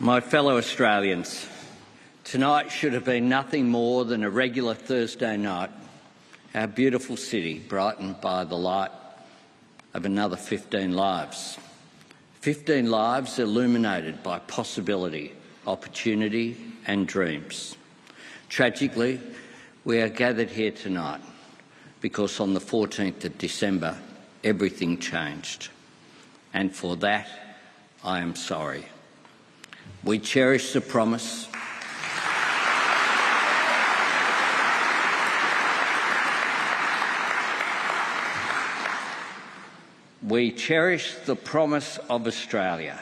My fellow Australians, tonight should have been nothing more than a regular Thursday night, our beautiful city brightened by the light of another 15 lives. 15 lives illuminated by possibility, opportunity and dreams. Tragically, we are gathered here tonight because on the 14th of December, everything changed. And for that, I am sorry. We cherish the promise of Australia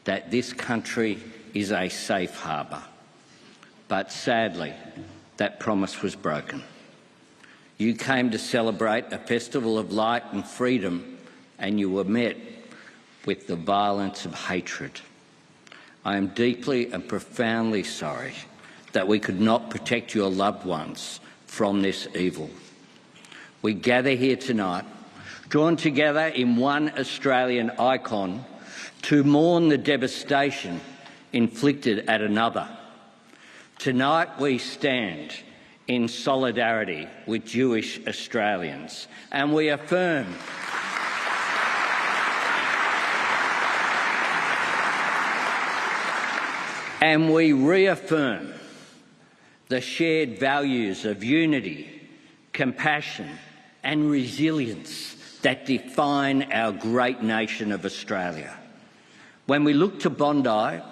that this country is a safe harbour. But sadly, that promise was broken. You came to celebrate a festival of light and freedom, and you were met with the violence of hatred. I am deeply and profoundly sorry that we could not protect your loved ones from this evil. We gather here tonight, drawn together in one Australian icon, to mourn the devastation inflicted at another. Tonight we stand in solidarity with Jewish Australians, and we affirm and we reaffirm the shared values of unity, compassion and resilience that define our great nation of Australia. When we look to Bondi,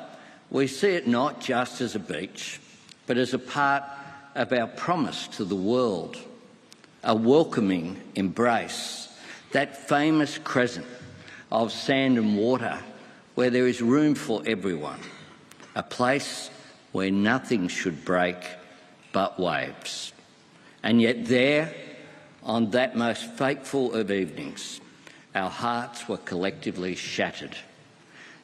we see it not just as a beach, but as a part of our promise to the world, a welcoming embrace, that famous crescent of sand and water where there is room for everyone, a place where nothing should break but waves. And yet there, on that most fateful of evenings, our hearts were collectively shattered.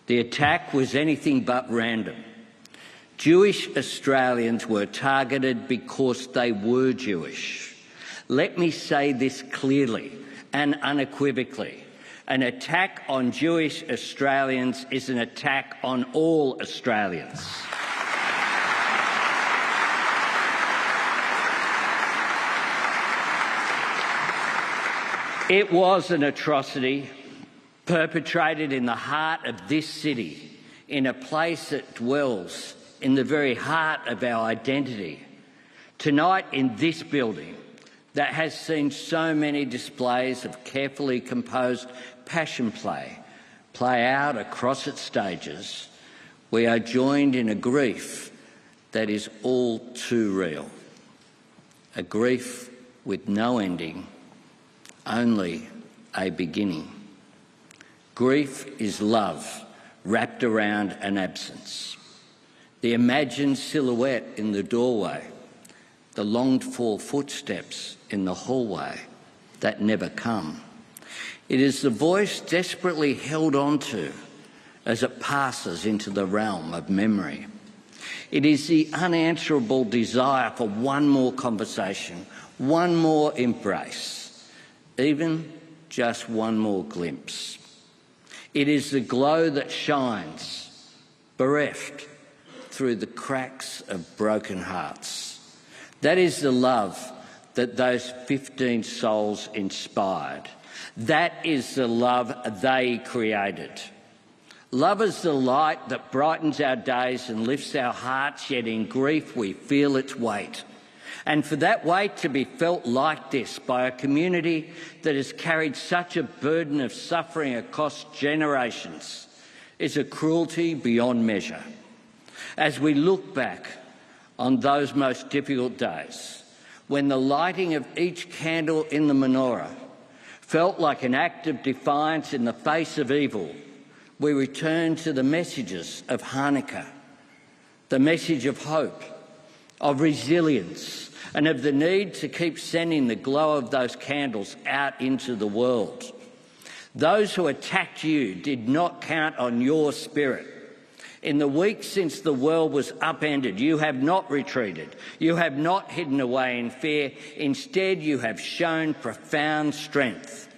The attack was anything but random. Jewish Australians were targeted because they were Jewish. Let me say this clearly and unequivocally. An attack on Jewish Australians is an attack on all Australians. It was an atrocity perpetrated in the heart of this city, in a place that dwells in the very heart of our identity. Tonight in this building that has seen so many displays of carefully composed passion play out across its stages, we are joined in a grief that is all too real. A grief with no ending, only a beginning. Grief is love wrapped around an absence. The imagined silhouette in the doorway, the longed-for footsteps in the hallway that never come. It is the voice desperately held onto as it passes into the realm of memory. It is the unanswerable desire for one more conversation, one more embrace, even just one more glimpse. It is the glow that shines, bereft, through the cracks of broken hearts. That is the love that those 15 souls inspired. That is the love they created. Love is the light that brightens our days and lifts our hearts, yet in grief we feel its weight. And for that weight to be felt like this by a community that has carried such a burden of suffering across generations is a cruelty beyond measure. As we look back on those most difficult days, when the lighting of each candle in the menorah felt like an act of defiance in the face of evil, we return to the messages of Hanukkah, the message of hope, of resilience, and of the need to keep sending the glow of those candles out into the world. Those who attacked you did not count on your spirit. In the weeks since the world was upended, you have not retreated. You have not hidden away in fear. Instead, you have shown profound strength.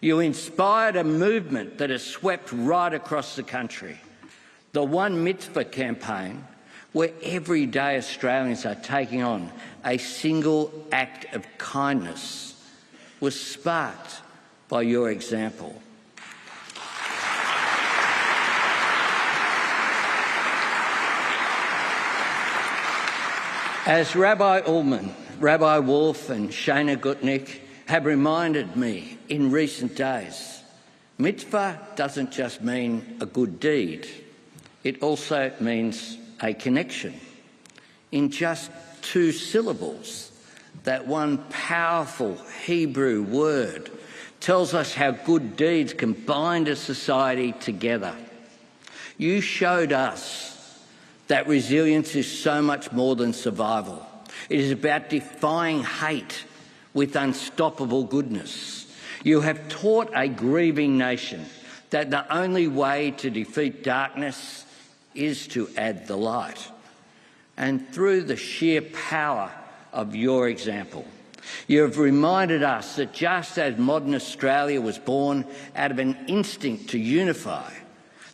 You inspired a movement that has swept right across the country. The One Mitzvah campaign, where everyday Australians are taking on a single act of kindness, was sparked by your example. As Rabbi Ullman, Rabbi Wolf and Shana Gutnick have reminded me in recent days, mitzvah doesn't just mean a good deed, it also means a connection. In just 2 syllables, that one powerful Hebrew word tells us how good deeds can bind a society together. You showed us that resilience is so much more than survival. It is about defying hate with unstoppable goodness. You have taught a grieving nation that the only way to defeat darkness is to add the light. And through the sheer power of your example, you have reminded us that just as modern Australia was born out of an instinct to unify,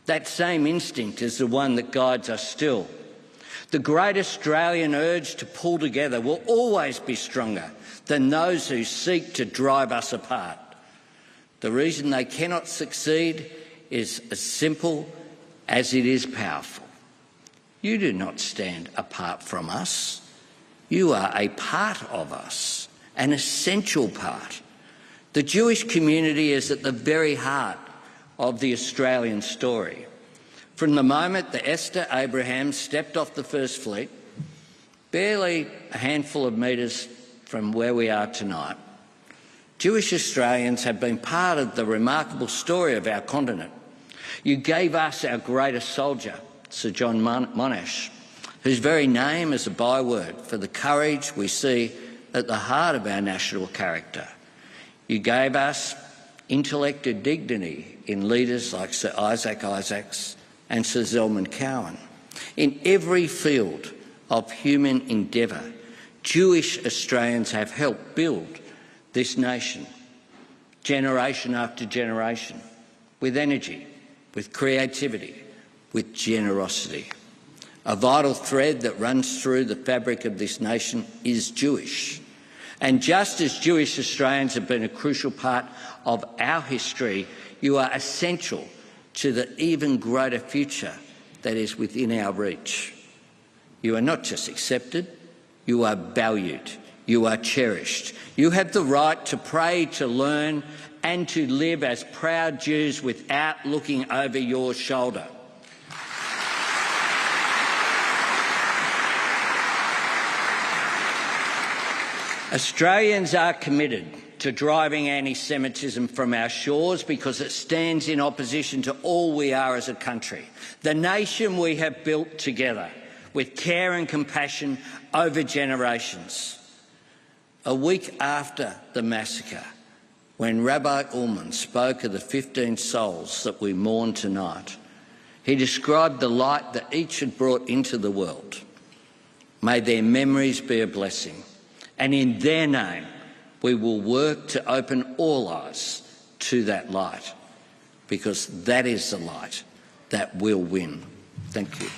that same instinct is the one that guides us still. The great Australian urge to pull together will always be stronger than those who seek to drive us apart. The reason they cannot succeed is as simple as it is powerful. You do not stand apart from us. You are a part of us, an essential part. The Jewish community is at the very heart of the Australian story. From the moment that Esther Abraham stepped off the First Fleet, barely a handful of metres from where we are tonight, Jewish Australians have been part of the remarkable story of our continent. You gave us our greatest soldier, Sir John Monash, whose very name is a byword for the courage we see at the heart of our national character. You gave us intellect and dignity in leaders like Sir Isaac Isaacs and Sir Zelman Cowen. In every field of human endeavour, Jewish Australians have helped build this nation, generation after generation, with energy, with creativity, with generosity. A vital thread that runs through the fabric of this nation is Jewish. And just as Jewish Australians have been a crucial part of our history, you are essential to the even greater future that is within our reach. You are not just accepted, you are valued, you are cherished. You have the right to pray, to learn and to live as proud Jews without looking over your shoulder. Australians are committed to driving anti-Semitism from our shores because it stands in opposition to all we are as a country, the nation we have built together with care and compassion over generations. A week after the massacre, when Rabbi Ullman spoke of the 15 souls that we mourn tonight, he described the light that each had brought into the world. May their memories be a blessing, and in their name we will work to open all eyes to that light, because that is the light that will win. Thank you.